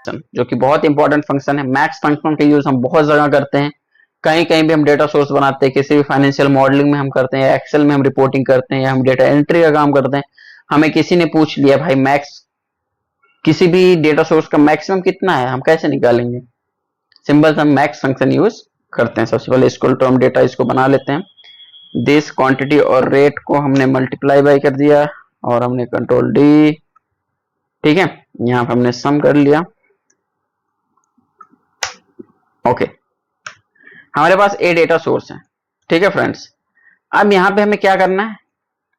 Function, जो कि बहुत इंपॉर्टेंट फंक्शन है। मैक्स फंक्शन का यूज हम बहुत जगह करते हैं, कहीं कहीं भी हम डेटा सोर्स बनाते हैं, किसी भी फाइनेंशियल मॉडलिंग में हम करते हैं, एक्सेल में हम रिपोर्टिंग करते हैं, या हम डेटा एंट्री का काम करते हैं। हमें किसी ने पूछ लिया भाई मैक्स, किसी भी डेटा सोर्स का मैक्सिमम कितना है, हम कैसे निकालेंगे? सिंपल हम मैक्स फंक्शन यूज करते हैं। सबसे पहले इक्वल टू हम डेटा इसको बना लेते हैं, दिस क्वांटिटी और रेट को हमने मल्टीप्लाई बाय कर दिया और हमने कंट्रोल डी, ठीक है, यहां पे हमने सम कर लिया। ओके, हमारे पास ए डेटा सोर्स है, ठीक है फ्रेंड्स। अब यहां पे हमें क्या करना है,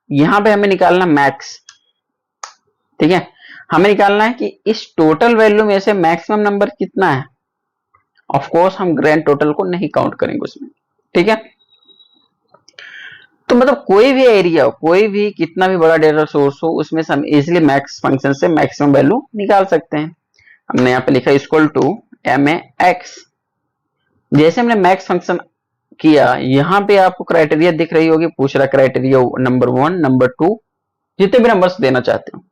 यहां पे हमें निकालना मैक्स, ठीक है। हमें निकालना है कि इस टोटल वैल्यू में से मैक्सिमम नंबर कितना है। ऑफ कोर्स हम ग्रैंड टोटल को नहीं काउंट करेंगे उसमें, ठीक है। तो मतलब कोई भी एरिया हो, कोई भी कितना भी बड़ा डेटा सोर्स हो, उसमें से हम इजिली मैक्स फंक्शन से मैक्सिमम वैल्यू निकाल सकते हैं। हमने यहाँ पे लिखा equal to M A X. जैसे हमने मैक्स फंक्शन किया, यहां पे आपको क्राइटेरिया दिख रही होगी, पूछ रहा क्राइटेरिया नंबर 1, नंबर 2, जितने भी नंबर्स देना चाहते हो।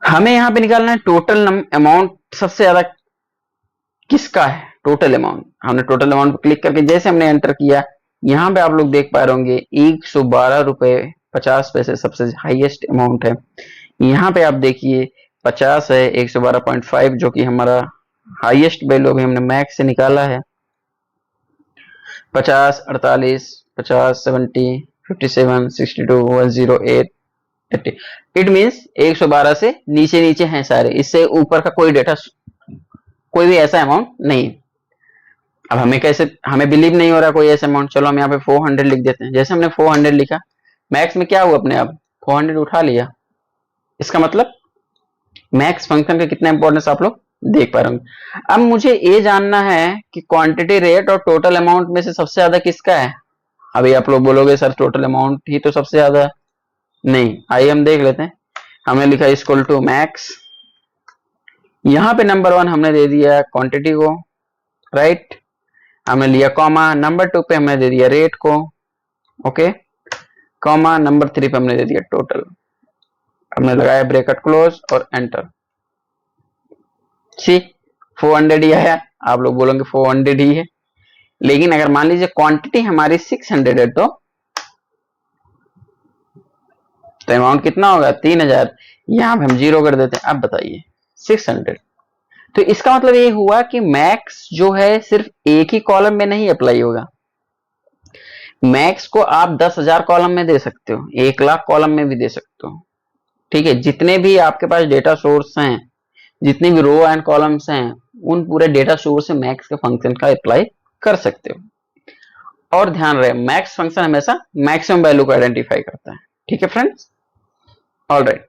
हमें यहां पे निकालना है टोटल अमाउंट, सबसे ज्यादा किसका है, टोटल अमाउंट। हमने टोटल अमाउंट पर क्लिक करके जैसे हमने एंटर किया, यहां पे आप लोग देख पा रहे होंगे 112 रुपए 50 पैसे सबसे हाईएस्ट अमाउंट है। यहां पे आप देखिए 50 है, 112.5 जो कि हमारा हाईएस्ट वैल्यू भी हमने मैक्स से निकाला है। 50, 48, 50, 70, 57, 62, 108, 80। इट मीन्स 112 से नीचे नीचे हैं सारे, इससे ऊपर का कोई डेटा, कोई भी ऐसा अमाउंट नहीं। अब हमें कैसे, हमें बिलीव नहीं हो रहा कोई ऐसा अमाउंट, चलो हम यहाँ पे 400 लिख देते हैं। जैसे हमने 400 लिखा, मैक्स में क्या हुआ, अपने आप 400 उठा लिया। इसका मतलब मैक्स फंक्शन का कितना इंपॉर्टेंस आप लोग देख पा रहे होंगे। अब मुझे ये जानना है कि क्वांटिटी रेट और टोटल अमाउंट में से सबसे ज्यादा किसका है। अभी आप लोग बोलोगे सर टोटल अमाउंट ही तो सबसे ज्यादा है। नहीं, आइए हम देख लेते हैं। हमने लिखा इक्वल टू मैक्स, यहां पे नंबर 1 हमने दे दिया क्वांटिटी को, राइट। हमने लिया कॉमा, नंबर 2 पे हमने दे दिया रेट को, ओके, कॉमा, नंबर 3 पे हमने दे दिया टोटल। हमने लगाया ब्रैकेट क्लोज और एंटर। सी 400 ही आया, आप लोग बोलोगे 400 ही है, लेकिन अगर मान लीजिए क्वांटिटी हमारी 600 है तो अमाउंट कितना होगा, 3000। यहां पे हम 0 कर देते हैं। अब बताइए 600, तो इसका मतलब ये हुआ कि मैक्स जो है सिर्फ एक ही कॉलम में नहीं अप्लाई होगा। मैक्स को आप 10,000 कॉलम में दे सकते हो, 1,00,000 कॉलम में भी दे सकते हो, ठीक है। जितने भी आपके पास डेटा सोर्स हैं, जितने भी रो एंड कॉलम्स हैं, उन पूरे डेटा सोर्स से मैक्स के फंक्शन का अप्लाई कर सकते हो। और ध्यान रहे मैक्स फंक्शन हमेशा मैक्सिमम वैल्यू को आइडेंटिफाई करता है, ठीक है फ्रेंड्स। ऑलराइट,